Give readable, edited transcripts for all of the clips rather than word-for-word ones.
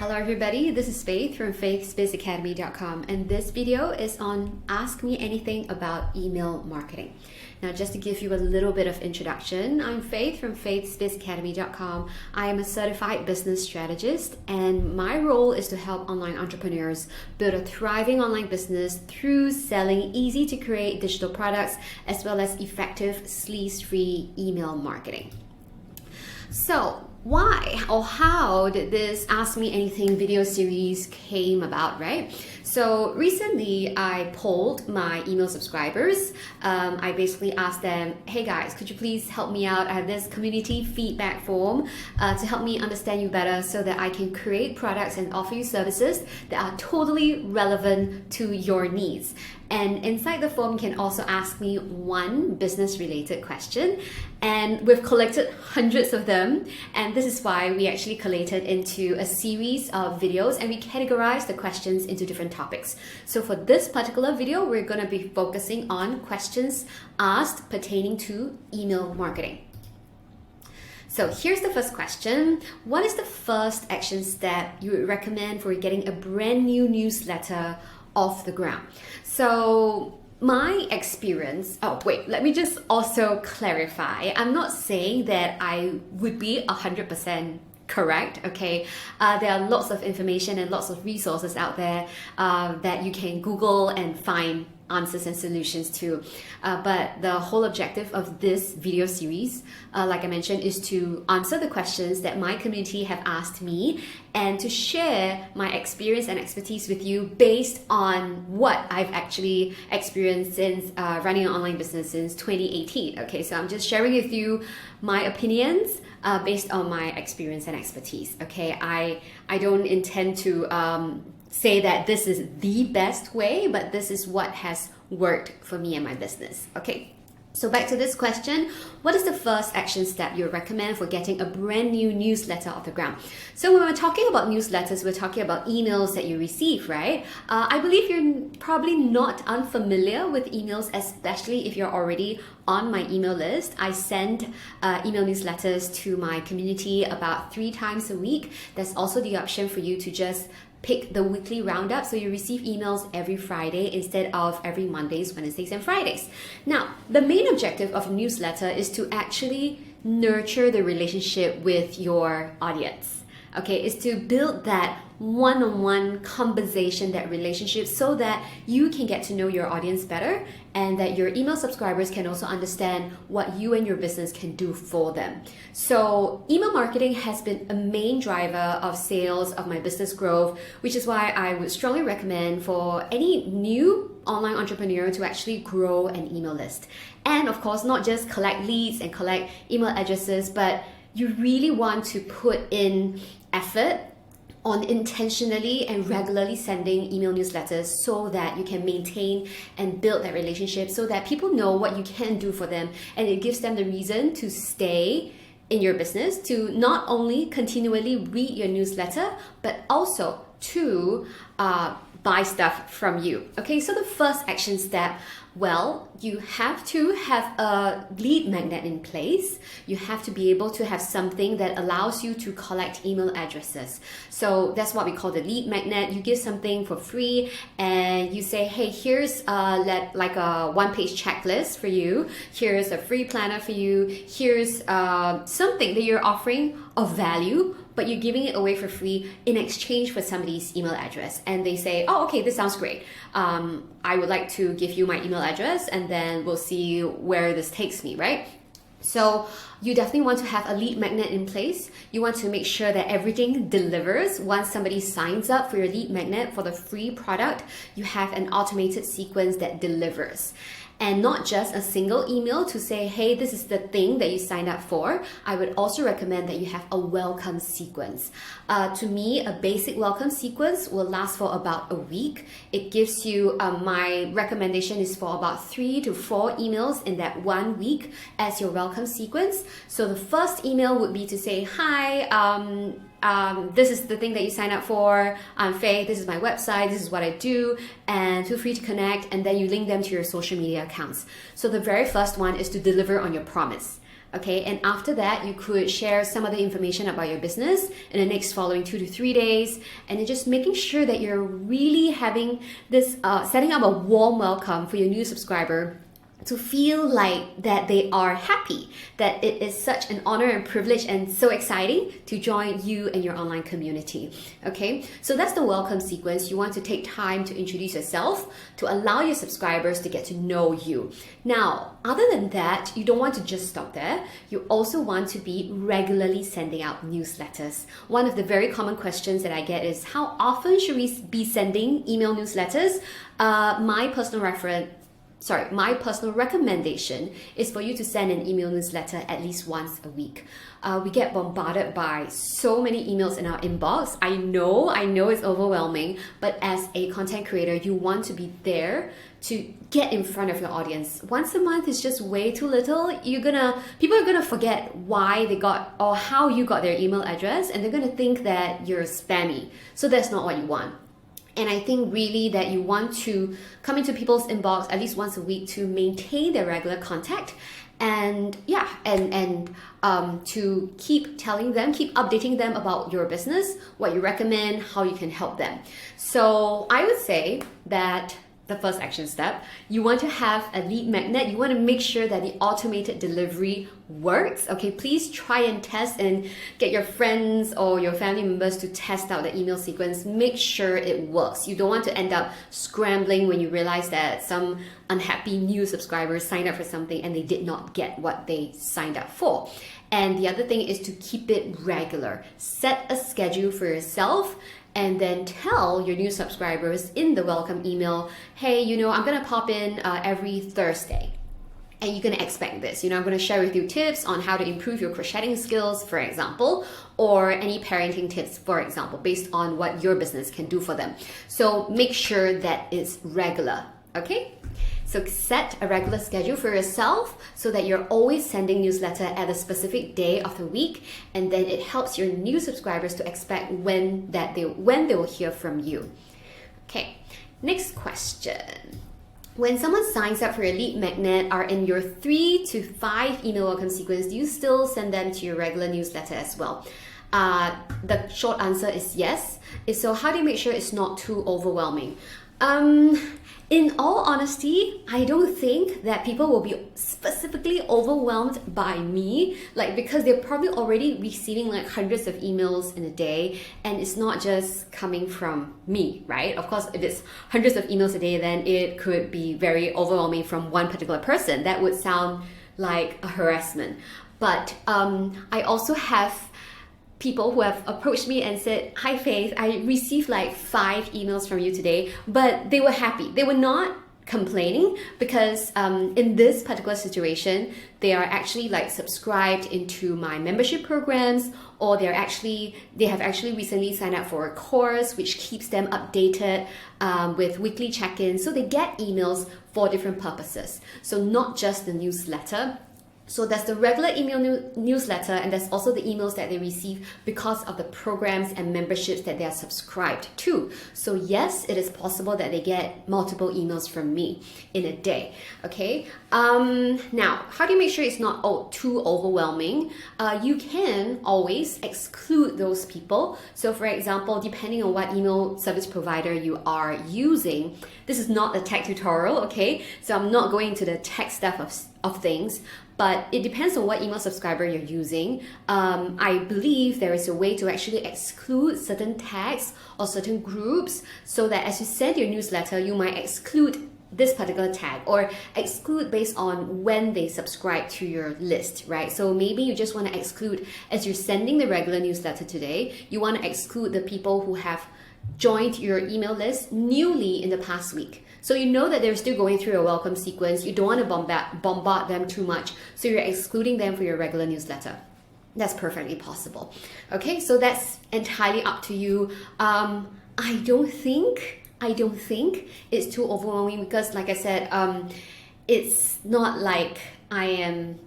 Hello everybody, this is Faith from faithsbizacademy.com, and this video is on Ask Me Anything about email marketing. Now, just to give you a little bit of introduction, I'm Faith from faithsbizacademy.com. I am a certified business strategist, and my role is to help online entrepreneurs build a thriving online business through selling easy to create digital products as well as effective sleaze-free email marketing. So, why or how did this Ask Me Anything video series came about, right? So recently I polled my email subscribers. I basically asked them, hey guys, could you please help me out? I have this community feedback form to help me understand you better so that I can create products and offer you services that are totally relevant to your needs. And inside the form, you can also ask me one business related question. And we've collected hundreds of them. And this is why we actually collated into a series of videos and we categorized the questions into different topics. So for this particular video, we're going to be focusing on questions asked pertaining to email marketing. So here's the first question. What is the first action step you would recommend for getting a brand new newsletter off the ground? So my experience, let me just also clarify. I'm not saying that I would be 100% correct, okay? There are lots of information and lots of resources out there that you can Google and find answers and solutions to. But the whole objective of this video series, like I mentioned, is to answer the questions that my community have asked me and to share my experience and expertise with you based on what I've actually experienced since running an online business since 2018. Okay, so I'm just sharing with you my opinions based on my experience and expertise. Okay, I don't intend to say that this is the best way, but this is what has worked for me and my business. Okay, so back to this question. What is the first action step you recommend for getting a brand new newsletter off the ground? So when we're talking about newsletters, we're talking about emails that you receive, right? I believe you're probably not unfamiliar with emails, especially if you're already on my email list. I send email newsletters to my community about 3 times a week. There's also the option for you to just pick the weekly roundup, so you receive emails every Friday instead of every Mondays, Wednesdays, and Fridays. Now, the main objective of a newsletter is to actually nurture the relationship with your audience. Okay, is to build that one-on-one conversation, that relationship, so that you can get to know your audience better and that your email subscribers can also understand what you and your business can do for them. So email marketing has been a main driver of sales, of my business growth, which is why I would strongly recommend for any new online entrepreneur to actually grow an email list. And of course, not just collect leads and collect email addresses, but you really want to put in effort on intentionally and regularly sending email newsletters so that you can maintain and build that relationship so that people know what you can do for them, and it gives them the reason to stay in your business, to not only continually read your newsletter, but also to buy stuff from you. Okay, so the first action step, well, you have to have a lead magnet in place. You have to be able to have something that allows you to collect email addresses. So that's what we call the lead magnet. You give something for free and you say, hey, here's like a one-page checklist for you. Here's a free planner for you. Here's something that you're offering of value, but you're giving it away for free in exchange for somebody's email address. And they say, oh, okay, this sounds great. I would like to give you my email address and then we'll see where this takes me, right? So you definitely want to have a lead magnet in place. You want to make sure that everything delivers. Once somebody signs up for your lead magnet for the free product, you have an automated sequence that delivers. And not just a single email to say, hey, this is the thing that you signed up for. I would also recommend that you have a welcome sequence. To me, a basic welcome sequence will last for about a week. It gives you, my recommendation is for about 3 to 4 emails in that 1 week as your welcome sequence. So the first email would be to say, hi, this is the thing that you sign up for. I'm Faye, this is my website, this is what I do, and feel free to connect, and then you link them to your social media accounts. So the very first one is to deliver on your promise. Okay, and after that, you could share some of the information about your business in the next following 2 to 3 days, and then just making sure that you're really having this, setting up a warm welcome for your new subscriber to feel like that they are happy, that it is such an honor and privilege and so exciting to join you and your online community. Okay, so that's the welcome sequence. You want to take time to introduce yourself, to allow your subscribers to get to know you. Now, other than that, you don't want to just stop there. You also want to be regularly sending out newsletters. One of the very common questions that I get is, how often should we be sending email newsletters? My personal recommendation is for you to send an email newsletter at least once a week. We get bombarded by so many emails in our inbox. I know it's overwhelming, but as a content creator, you want to be there to get in front of your audience. Once a month is just way too little. People are gonna forget why they got or how you got their email address, and they're gonna think that you're spammy. So that's not what you want. And I think really that you want to come into people's inbox at least once a week to maintain their regular contact, and to keep telling them, keep updating them about your business, what you recommend, how you can help them. So I would say that the first action step, you want to have a lead magnet. You want to make sure that the automated delivery works. Okay, please try and test and get your friends or your family members to test out the email sequence. Make sure it works. You don't want to end up scrambling when you realize that some unhappy new subscribers signed up for something and they did not get what they signed up for. And the other thing is to keep it regular. Set a schedule for yourself, and then tell your new subscribers in the welcome email, hey, I'm gonna pop in every Thursday. And you're gonna expect this. I'm gonna share with you tips on how to improve your crocheting skills, for example, or any parenting tips, for example, based on what your business can do for them. So make sure that it's regular, okay? So set a regular schedule for yourself so that you're always sending newsletter at a specific day of the week, and then it helps your new subscribers to expect when they will hear from you. Okay, next question. When someone signs up for your lead magnet, are in your 3 to 5 email welcome sequence, do you still send them to your regular newsletter as well? The short answer is yes. So how do you make sure it's not too overwhelming? In all honesty, I don't think that people will be specifically overwhelmed by me, because they're probably already receiving hundreds of emails in a day, and it's not just coming from me, right? Of course, if it's hundreds of emails a day, then it could be very overwhelming from one particular person. That would sound like a harassment. But I also have people who have approached me and said, hi Faith, I received 5 emails from you today, but they were happy. They were not complaining because in this particular situation, they are actually subscribed into my membership programs, or they have actually recently signed up for a course which keeps them updated with weekly check-ins. So they get emails for different purposes. So not just the newsletter. So there's the regular email newsletter, and there's also the emails that they receive because of the programs and memberships that they are subscribed to. So yes, it is possible that they get multiple emails from me in a day. Okay. Now, how do you make sure it's not too overwhelming? You can always exclude those people. So for example, depending on what email service provider you are using, this is not a tech tutorial, okay? So I'm not going into the tech stuff of things, but it depends on what email subscriber you're using. I believe there is a way to actually exclude certain tags or certain groups, so that as you send your newsletter, you might exclude this particular tag, or exclude based on when they subscribe to your list, right? So maybe you just want to exclude, as you're sending the regular newsletter today, you want to exclude the people who have joined your email list newly in the past week. So you know that they're still going through a welcome sequence. You don't want to bombard them too much. So you're excluding them for your regular newsletter. That's perfectly possible. Okay, so that's entirely up to you. I don't think it's too overwhelming because, like I said, it's not like I am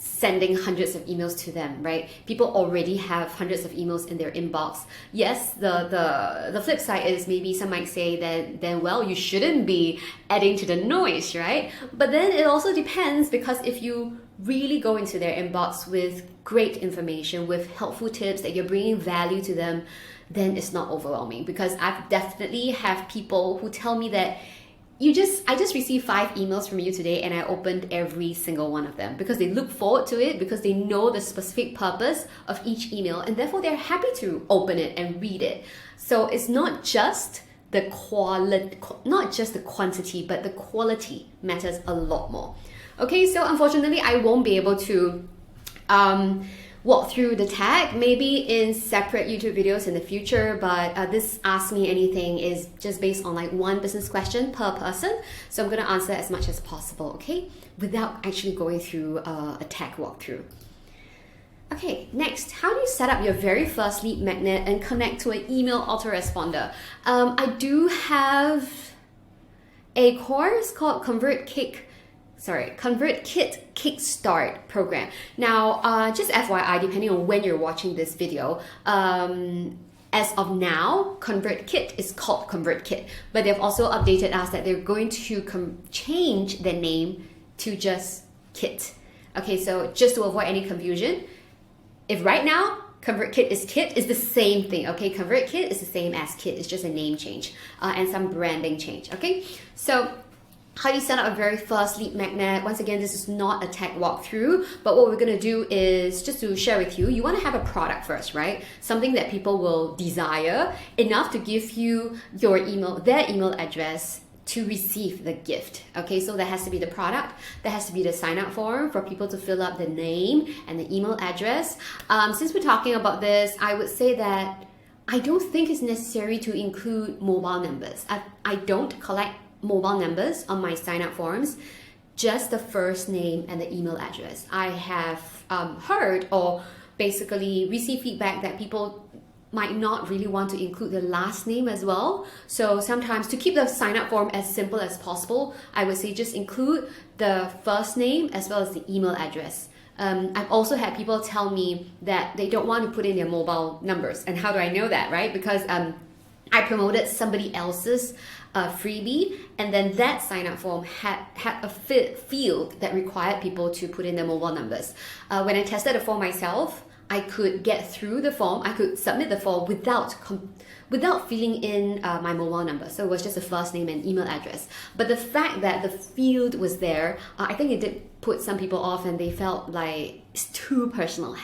sending hundreds of emails to them, right? People already have hundreds of emails in their inbox. Yes, the flip side is maybe some might say that then well, you shouldn't be adding to the noise, right? But then it also depends, because if you really go into their inbox with great information, with helpful tips, that you're bringing value to them, then it's not overwhelming. Because I've definitely have people who tell me that I just received 5 emails from you today and I opened every single one of them, because they look forward to it, because they know the specific purpose of each email, and therefore they're happy to open it and read it. So it's not just the quantity, but the quality matters a lot more. Okay, so unfortunately I won't be able to walk through the tag, maybe in separate YouTube videos in the future, but this Ask Me Anything is just based on like one business question per person. So I'm going to answer as much as possible, okay? Without actually going through a tag walkthrough. Okay, next, how do you set up your very first lead magnet and connect to an email autoresponder? I do have a course called ConvertKit Kickstart program. Now, just FYI, depending on when you're watching this video, as of now, ConvertKit is called ConvertKit, but they've also updated us that they're going to change their name to just Kit. Okay, so just to avoid any confusion, if right now ConvertKit is Kit, is the same thing, okay? ConvertKit is the same as Kit, it's just a name change and some branding change, okay? So how do you set up a very first lead magnet? Once again, this is not a tech walkthrough, but what we're gonna do is, just to share with you, you wanna have a product first, right? Something that people will desire enough to give you their email address to receive the gift. Okay, so that has to be the product, that has to be the sign up form for people to fill up the name and the email address. Since we're talking about this, I would say that I don't think it's necessary to include mobile numbers. I don't collect mobile numbers on my sign up forms, just the first name and the email address. I have heard or basically received feedback that people might not really want to include the last name as well. So sometimes, to keep the sign up form as simple as possible, I would say just include the first name as well as the email address. I've also had people tell me that they don't want to put in their mobile numbers. And how do I know that, right? Because I promoted somebody else's freebie, and then that sign-up form had a field that required people to put in their mobile numbers. When I tested the form myself, I could get through the form, I could submit the form without filling in my mobile number. So it was just a first name and email address. But the fact that the field was there, I think it did put some people off, and they felt like it's too personal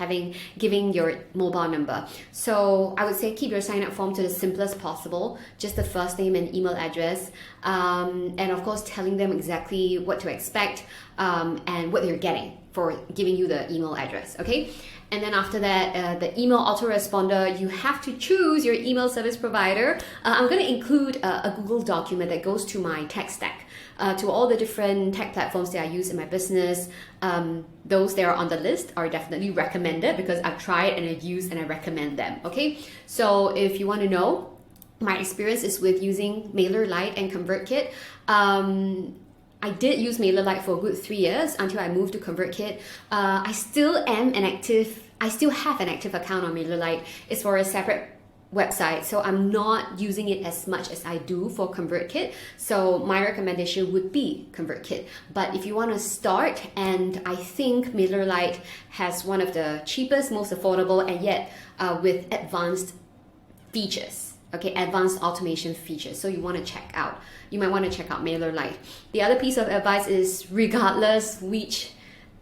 giving your mobile number. So I would say keep your sign up form to the simplest possible, just the first name and email address, and of course telling them exactly what to expect and what they're getting for giving you the email address, okay? And then after that, the email autoresponder, you have to choose your email service provider. I'm going to include a Google document that goes to my tech stack, to all the different tech platforms that I use in my business. Those that are on the list are definitely recommended because I've tried and I've used and I recommend them, okay? So if you want to know, my experience is with using MailerLite and ConvertKit. I did use MailerLite for a good 3 years until I moved to ConvertKit. I still have an active account on MailerLite. It's for a separate website, so I'm not using it as much as I do for ConvertKit. So my recommendation would be ConvertKit. But if you want to start, and I think MailerLite has one of the cheapest, most affordable, and yet with advanced features. Okay, advanced automation features. So you want to check out. You might want to check out MailerLite. The other piece of advice is, regardless which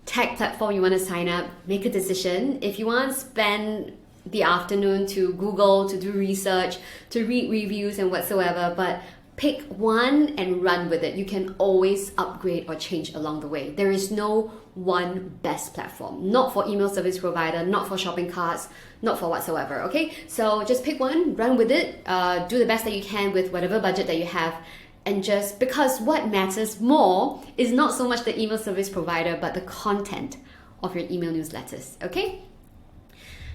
tech platform you want to sign up, make a decision. If you want to spend the afternoon to Google, to do research, to read reviews and whatsoever, but pick one and run with it. You can always upgrade or change along the way. There is no one best platform, not for email service provider, not for shopping carts, not for whatsoever, okay? So just pick one, run with it, do the best that you can with whatever budget that you have, and just, because what matters more is not so much the email service provider, but the content of your email newsletters, okay?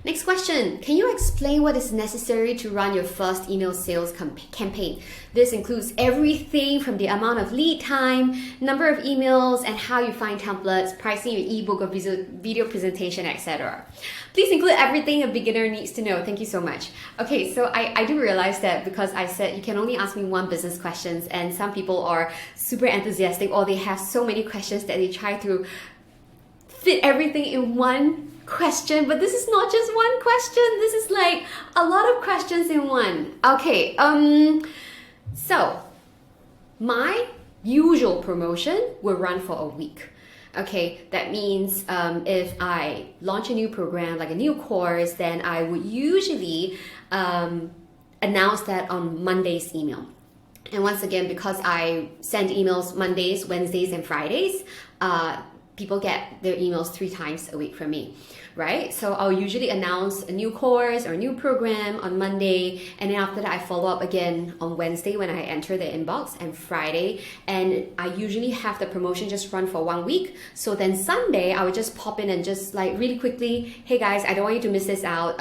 Next question, can you explain what is necessary to run your first email sales campaign? This includes everything from the amount of lead time, number of emails, and how you find templates, pricing your ebook or video presentation, etc. Please include everything a beginner needs to know. Thank you so much. Okay, so I do realize that because I said you can only ask me one business questions, and some people are super enthusiastic, or they have so many questions that they try to fit everything in one question, but this is not just one question. This is like a lot of questions in one. Okay, so my usual promotion will run for a week. Okay, that means if I launch a new program, like a new course, then I would usually announce that on Monday's email. And once again, because I send emails Mondays, Wednesdays, and Fridays, people get their emails 3 times a week from me, right? So I'll usually announce a new course or a new program on Monday, and then after that I follow up again on Wednesday when I enter the inbox, and Friday, and I usually have the promotion just run for 1 week. So then Sunday I would just pop in and just like really quickly, hey guys, I don't want you to miss this out,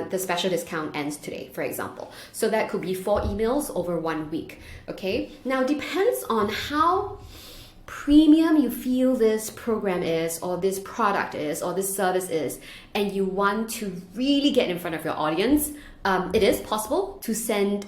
the special discount ends today, for example. So that could be 4 emails over 1 week. Okay, now it depends on how premium you feel this program is, or this product is, or this service is, and you want to really get in front of your audience. It is possible to send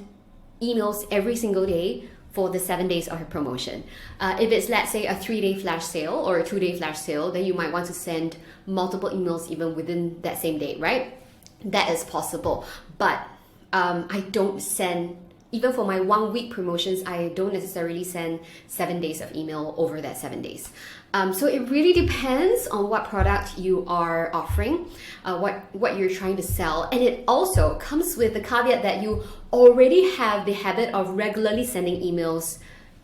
emails every single day for the 7 days of a promotion. If it's, let's say, a 3-day flash sale or a 2-day flash sale, then you might want to send multiple emails even within that same day, right? That is possible, but I don't send, even for my 1 week promotions, I don't necessarily send 7 days of email over that 7 days. So it really depends on what product you are offering, what you're trying to sell. And it also comes with the caveat that you already have the habit of regularly sending emails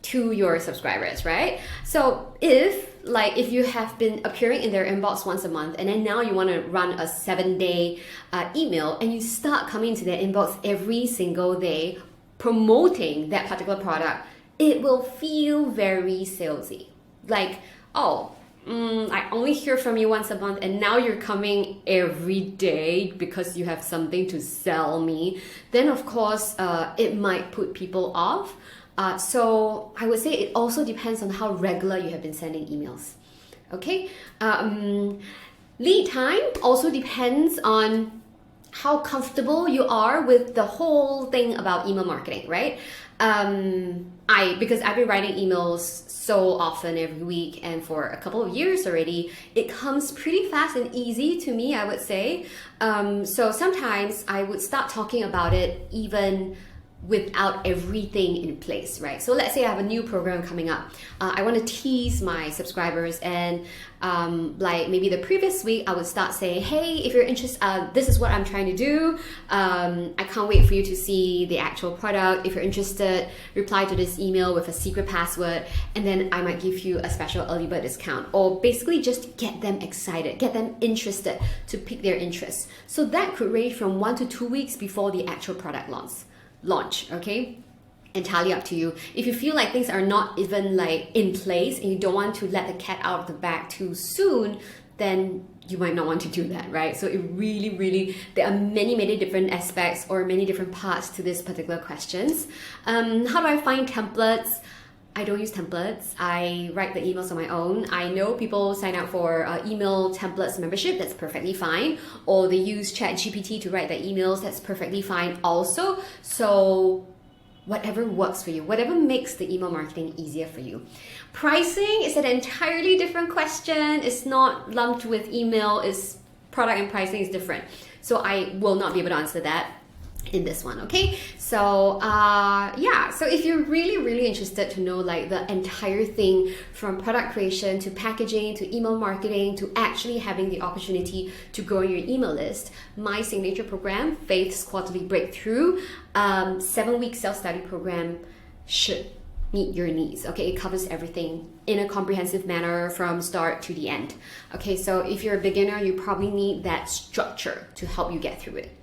to your subscribers, right? So if you have been appearing in their inbox once a month, and then now you want to run a 7-day email, and you start coming to their inbox every single day promoting that particular product, it will feel very salesy. Like, oh, I only hear from you once a month, and now you're coming every day because you have something to sell me. Then of course, it might put people off. So I would say it also depends on how regular you have been sending emails. Okay, lead time also depends on how comfortable you are with the whole thing about email marketing, right? Because I've been writing emails so often every week, and for a couple of years already, it comes pretty fast and easy to me, I would say. So sometimes I would start talking about it even without everything in place, right? So let's say I have a new program coming up. I want to tease my subscribers, and like maybe the previous week I would start saying, hey, if you're interested, this is what I'm trying to do. I can't wait for you to see the actual product. If you're interested, reply to this email with a secret password, and then I might give you a special early bird discount, or basically just get them excited, get them interested, to pique their interest. So that could range from 1 to 2 weeks before the actual product launch, okay? Entirely up to you. If you feel like things are not even like in place and you don't want to let the cat out of the bag too soon, then you might not want to do that, right? So it really, there are many different aspects or many different parts to this particular questions. How do I find templates? I don't use templates. I write the emails on my own. I know people sign up for email templates membership. That's perfectly fine. Or they use ChatGPT to write their emails. That's perfectly fine also. So whatever works for you, whatever makes the email marketing easier for you. Pricing is an entirely different question. It's not lumped with email. It's product and pricing is different. So I will not be able to answer that in this one, okay? So yeah, so if you're really interested to know like the entire thing from product creation to packaging to email marketing to actually having the opportunity to grow your email list, my signature program, Faith's Quarterly Breakthrough, 7-week self-study program should meet your needs. Okay, it covers everything in a comprehensive manner from start to the end. Okay, so if you're a beginner, you probably need that structure to help you get through it.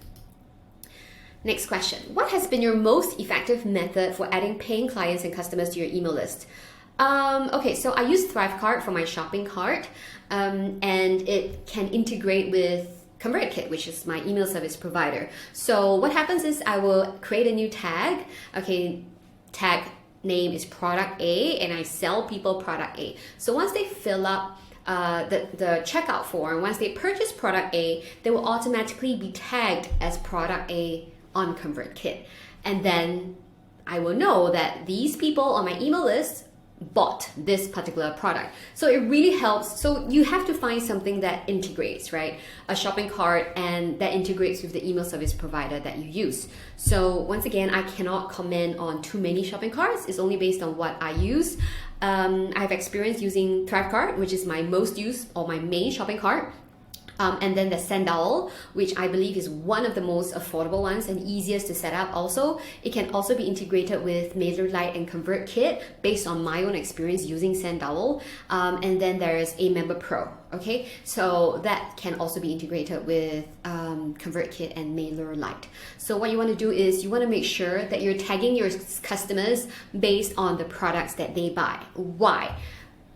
Next question. What has been your most effective method for adding paying clients and customers to your email list? Okay, so I use ThriveCart for my shopping cart, and it can integrate with ConvertKit, which is my email service provider. So what happens is I will create a new tag. Okay, tag name is product A, and I sell people product A. So once they fill up the checkout form, once they purchase product A, they will automatically be tagged as product A on ConvertKit. And then I will know that these people on my email list bought this particular product. So it really helps. So you have to find something that integrates, right? A shopping cart, and that integrates with the email service provider that you use. So once again, I cannot comment on too many shopping carts. It's only based on what I use. I have experience using Thrivecart, which is my most used or my main shopping cart. And then the Sendowell, which I believe is one of the most affordable ones and easiest to set up also. It can also be integrated with MailerLite and ConvertKit based on my own experience using Sendowell. And then there's Amember Pro, okay? So that can also be integrated with ConvertKit and MailerLite. So what you want to do is you want to make sure that you're tagging your customers based on the products that they buy. Why?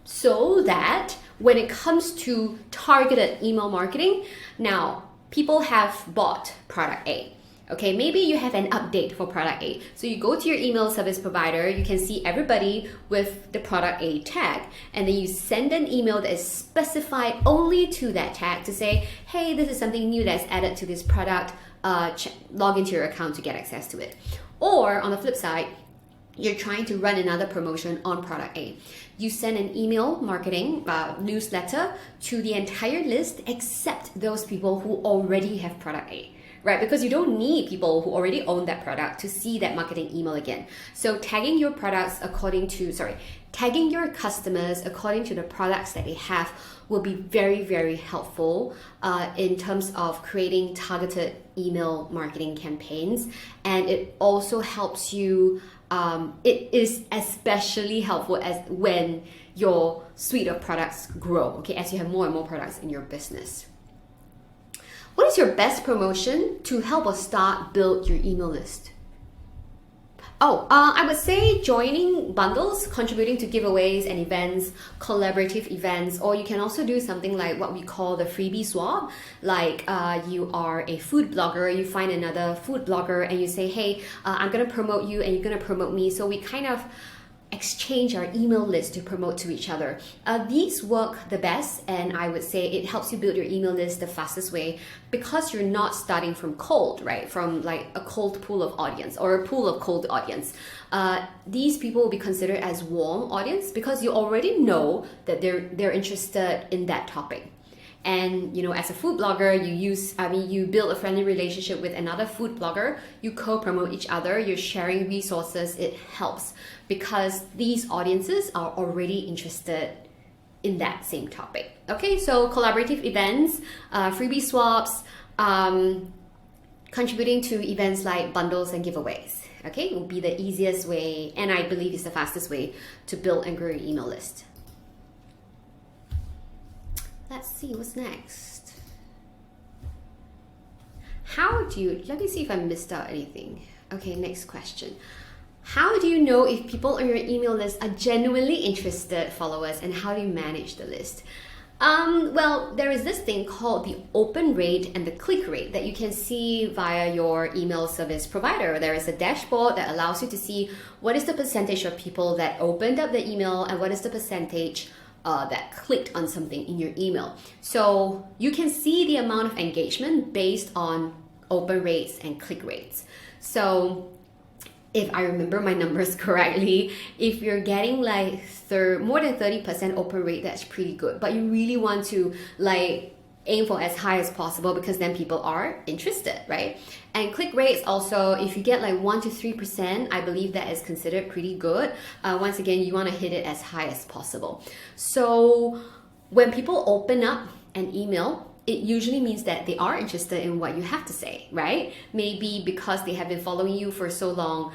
So that when it comes to targeted email marketing, now people have bought product A. Okay, maybe you have an update for product A. So you go to your email service provider, you can see everybody with the product A tag, and then you send an email that is specified only to that tag to say, hey, this is something new that's added to this product, log into your account to get access to it. Or on the flip side, you're trying to run another promotion on product A. You send an email marketing newsletter to the entire list except those people who already have product A, right? Because you don't need people who already own that product to see that marketing email again. So tagging your customers according to the products that they have will be very, very helpful in terms of creating targeted email marketing campaigns. And it also helps you, it is especially helpful as when your suite of products grow, okay, as you have more and more products in your business. What is your best promotion to help us build your email list? I would say joining bundles, contributing to giveaways and events, collaborative events, or you can also do something like what we call the freebie swap. Like you are a food blogger, you find another food blogger and you say, hey, I'm gonna promote you and you're gonna promote me. So we kind of exchange our email list to promote to each other. These work the best, and I would say it helps you build your email list the fastest way because you're not starting from cold, right? From like a cold pool of audience or a pool of cold audience. These people will be considered as warm audience because you already know that they're interested in that topic. And you know, as a food blogger, you build a friendly relationship with another food blogger, you co-promote each other, you're sharing resources, it helps because these audiences are already interested in that same topic. Okay, so collaborative events, freebie swaps, contributing to events like bundles and giveaways, okay, will be the easiest way, and I believe is the fastest way to build and grow your email list. Let's see what's next. Let me see if I missed out anything. Okay, next question. How do you know if people on your email list are genuinely interested followers, and how do you manage the list? Well, there is this thing called the open rate and the click rate that you can see via your email service provider. There is a dashboard that allows you to see what is the percentage of people that opened up the email and what is the percentage that clicked on something in your email. So you can see the amount of engagement based on open rates and click rates. So if I remember my numbers correctly, if you're getting like more than 30% open rate, that's pretty good. But you really want to like aim for as high as possible because then people are interested, right? And click rates also, if you get like 1 to 3%, I believe that is considered pretty good. Once again, you want to hit it as high as possible. So when people open up an email, it usually means that they are interested in what you have to say, right? Maybe because they have been following you for so long,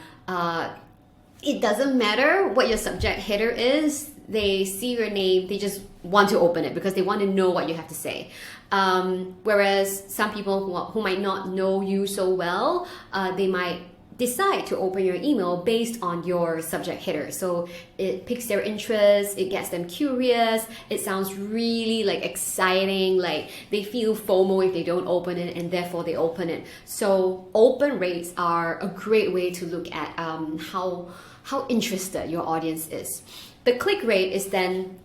it doesn't matter what your subject header is. They see your name, they just want to open it because they want to know what you have to say. Whereas some people who might not know you so well, they might decide to open your email based on your subject header. So it piques their interest, it gets them curious, it sounds really like exciting, like they feel FOMO if they don't open it and therefore they open it. So open rates are a great way to look at how interested your audience is. The click rate is then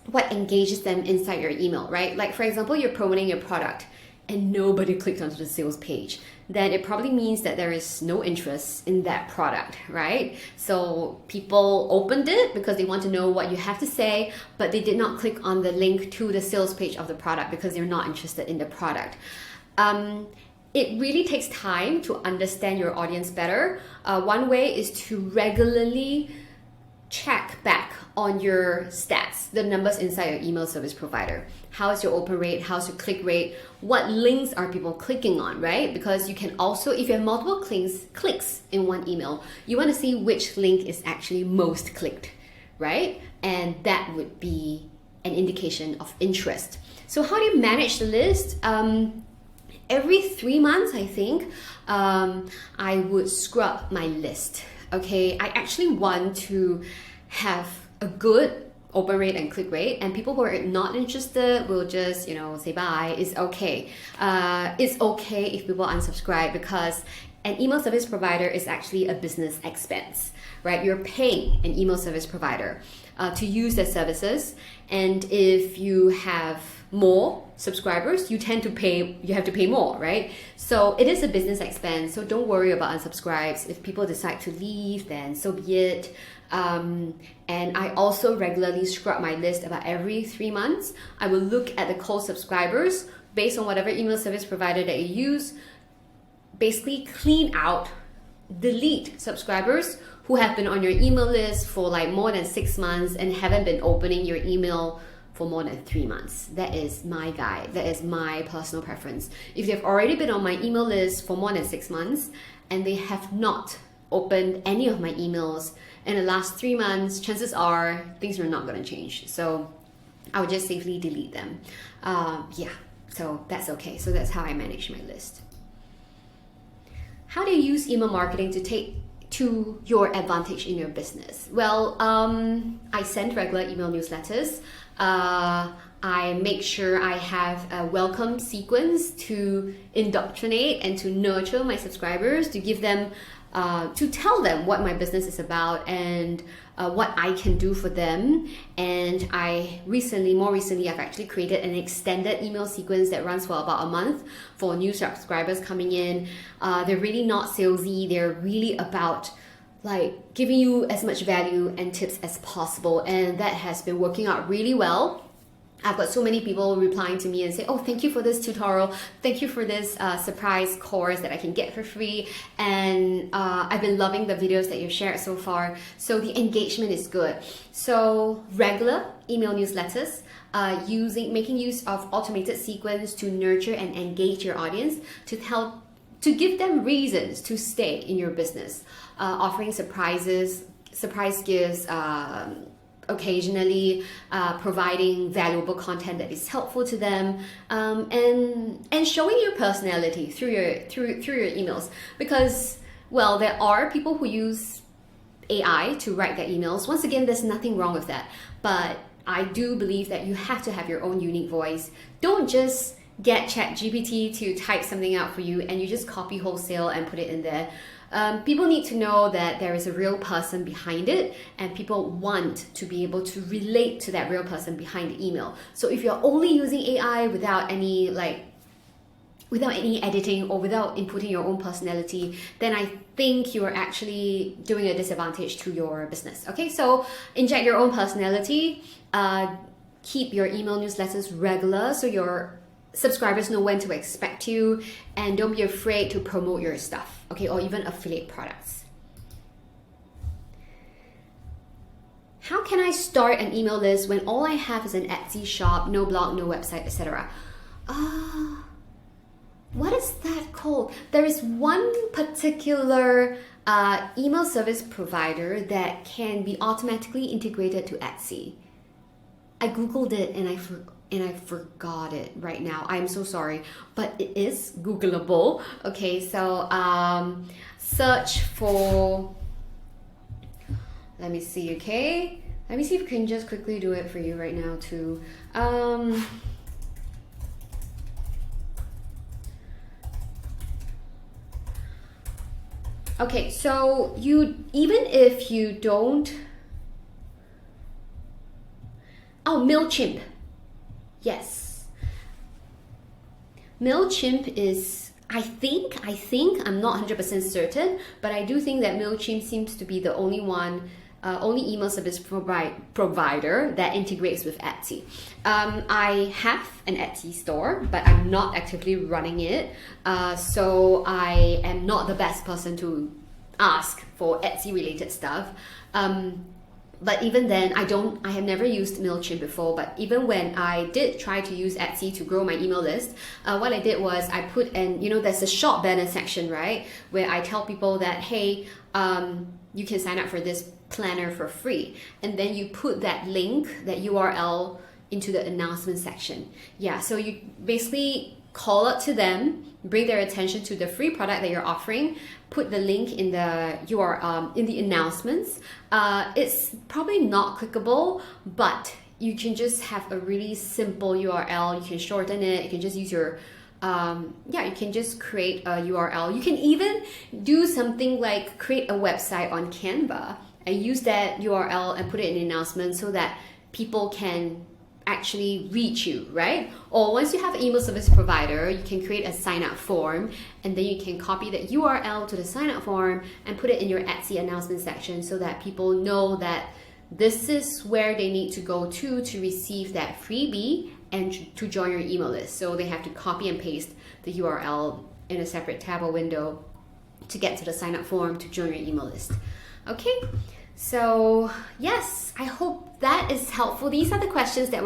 what engages them inside your email, right? Like for example, you're promoting your product and nobody clicked onto the sales page, then it probably means that there is no interest in that product, right? So people opened it because they want to know what you have to say, but they did not click on the link to the sales page of the product because they're not interested in the product. It really takes time to understand your audience better. One way is to regularly check back on your stats, the numbers inside your email service provider. How is your open rate? How's your click rate? What links are people clicking on, right? Because you can also, if you have multiple clicks in one email, you want to see which link is actually most clicked, right? And that would be an indication of interest. So how do you manage the list? Every 3 months, I think, I would scrub my list. Okay, I actually want to have a good open rate and click rate, and people who are not interested will just, say bye. It's okay. It's okay if people unsubscribe, because an email service provider is actually a business expense, right? You're paying an email service provider to use their services, and if you have more subscribers, you have to pay more, right? So it is a business expense, so don't worry about unsubscribes. If people decide to leave, then so be it. And I also regularly scrub my list about every 3 months. I will look at the cold subscribers based on whatever email service provider that you use. Basically clean out, delete subscribers who have been on your email list for like more than 6 months and haven't been opening your email for more than 3 months. That is my guide. That is my personal preference. If they've already been on my email list for more than 6 months and they have not opened any of my emails in the last 3 months, chances are things are not going to change. So I would just safely delete them. So that's okay. So that's how I manage my list. How do you use email marketing to take to your advantage in your business? Well, I send regular email newsletters. I make sure I have a welcome sequence to indoctrinate and to nurture my subscribers, to give them, to tell them what my business is about and what I can do for them. And more recently, I've actually created an extended email sequence that runs for about a month for new subscribers coming in. They're really not salesy. They're really about like giving you as much value and tips as possible, and that has been working out really well. I've got so many people replying to me and say, oh, thank you for this tutorial. Thank you for this surprise course that I can get for free. And I've been loving the videos that you've shared so far. So the engagement is good. So regular email newsletters, making use of automated sequence to nurture and engage your audience, to give them reasons to stay in your business, offering surprise gifts, occasionally providing valuable content that is helpful to them, and showing your personality through your emails. Because, well, there are people who use AI to write their emails. Once again, there's nothing wrong with that, but I do believe that you have to have your own unique voice. Don't just get ChatGPT to type something out for you and you just copy wholesale and put it in there. People need to know that there is a real person behind it, and people want to be able to relate to that real person behind the email. So if you're only using AI without any editing or without inputting your own personality, then I think you're actually doing a disadvantage to your business. Okay, so inject your own personality, keep your email newsletters regular so your subscribers know when to expect you, and don't be afraid to promote your stuff, okay, or even affiliate products. How can I start an email list when all I have is an Etsy shop, no blog, no website, etc.? What is that called? There is one particular email service provider that can be automatically integrated to Etsy. I googled it and I forgot it right now. I'm so sorry, but it is Googleable. Okay, so search for, let me see, okay? Let me see if I can just quickly do it for you right now too. Okay, so even if you don't, MailChimp. Yes. MailChimp is, I think, I'm not 100% certain, but I do think that MailChimp seems to be the only one, only email service provider that integrates with Etsy. I have an Etsy store, but I'm not actively running it, so I am not the best person to ask for Etsy related stuff. But even then, I have never used MailChimp before, but even when I did try to use Etsy to grow my email list, what I did was I put in, there's a shop banner section, right? Where I tell people that, hey, you can sign up for this planner for free. And then you put that link, that URL into the announcement section. Yeah, so you basically call out to them, bring their attention to the free product that you're offering, put the link in the URL, in the announcements. It's probably not clickable, but you can just have a really simple URL. You can shorten it. You can just use your, you can just create a URL. You can even do something like create a website on Canva and use that URL and put it in the announcement so that people can actually reach you, right? Or once you have an email service provider, you can create a sign up form, and then you can copy that URL to the sign up form and put it in your Etsy announcement section so that people know that this is where they need to go to receive that freebie and to join your email list. So they have to copy and paste the URL in a separate tab or window to get to the sign up form to join your email list. Okay, so yes, I hope that is helpful. These are the questions that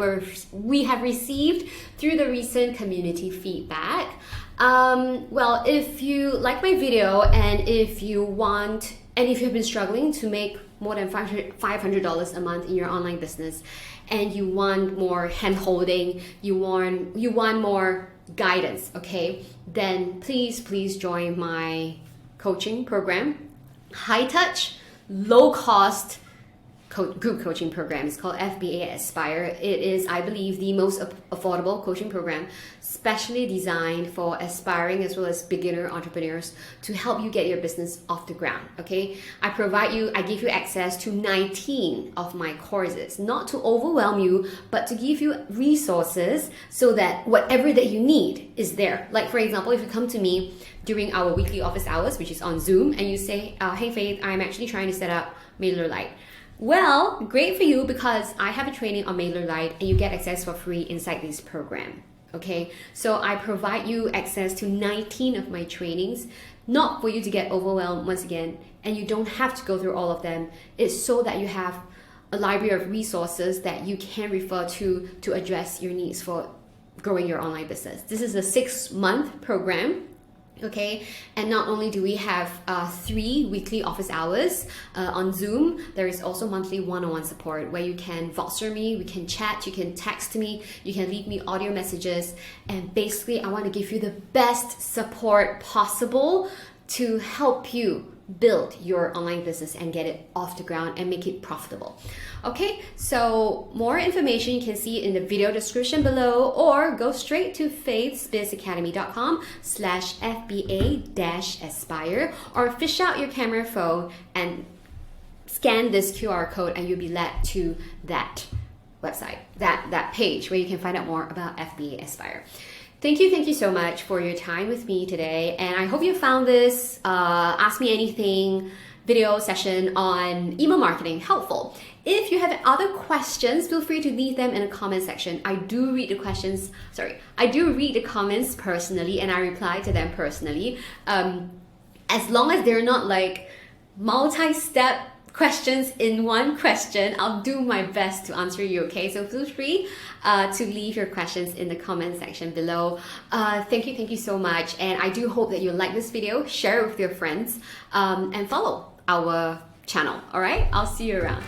we have received through the recent community feedback. Well, if you like my video and if you've been struggling to make more than $500 a month in your online business, and you want more hand-holding, you want more guidance, okay, then please join my coaching program. High touch, low cost group coaching program. It's called FBA Aspire. It is, I believe, the most affordable coaching program, specially designed for aspiring as well as beginner entrepreneurs to help you get your business off the ground. Okay, I give you access to 19 of my courses, not to overwhelm you, but to give you resources so that whatever that you need is there. Like for example, if you come to me during our weekly office hours, which is on Zoom, and you say, hey Faith, I'm actually trying to set up MailerLite. Well, great for you, because I have a training on MailerLite and you get access for free inside this program. Okay, so I provide you access to 19 of my trainings, not for you to get overwhelmed once again, and you don't have to go through all of them. It's so that you have a library of resources that you can refer to address your needs for growing your online business. This is a 6-month program. Okay, and not only do we have 3 weekly office hours on Zoom, there is also monthly one-on-one support where you can Voxer me, we can chat, you can text me, you can leave me audio messages, and basically I want to give you the best support possible to help you build your online business and get it off the ground and make it profitable. Okay, so more information you can see in the video description below, or go straight to faithsbizzacademy.com/FBA-Aspire, or fish out your camera phone and scan this QR code and you'll be led to that website, that page where you can find out more about FBA Aspire. Thank you so much for your time with me today, and I hope you found this Ask Me Anything video session on email marketing helpful. If you have other questions, feel free to leave them in the comment section. I do read the comments personally, and I reply to them personally. As long as they're not like multi-step questions in one question, I'll do my best to answer you, okay? So feel free to leave your questions in the comment section below. Thank you so much, and I do hope that you like this video, share it with your friends, and follow our channel, all right? I'll see you around.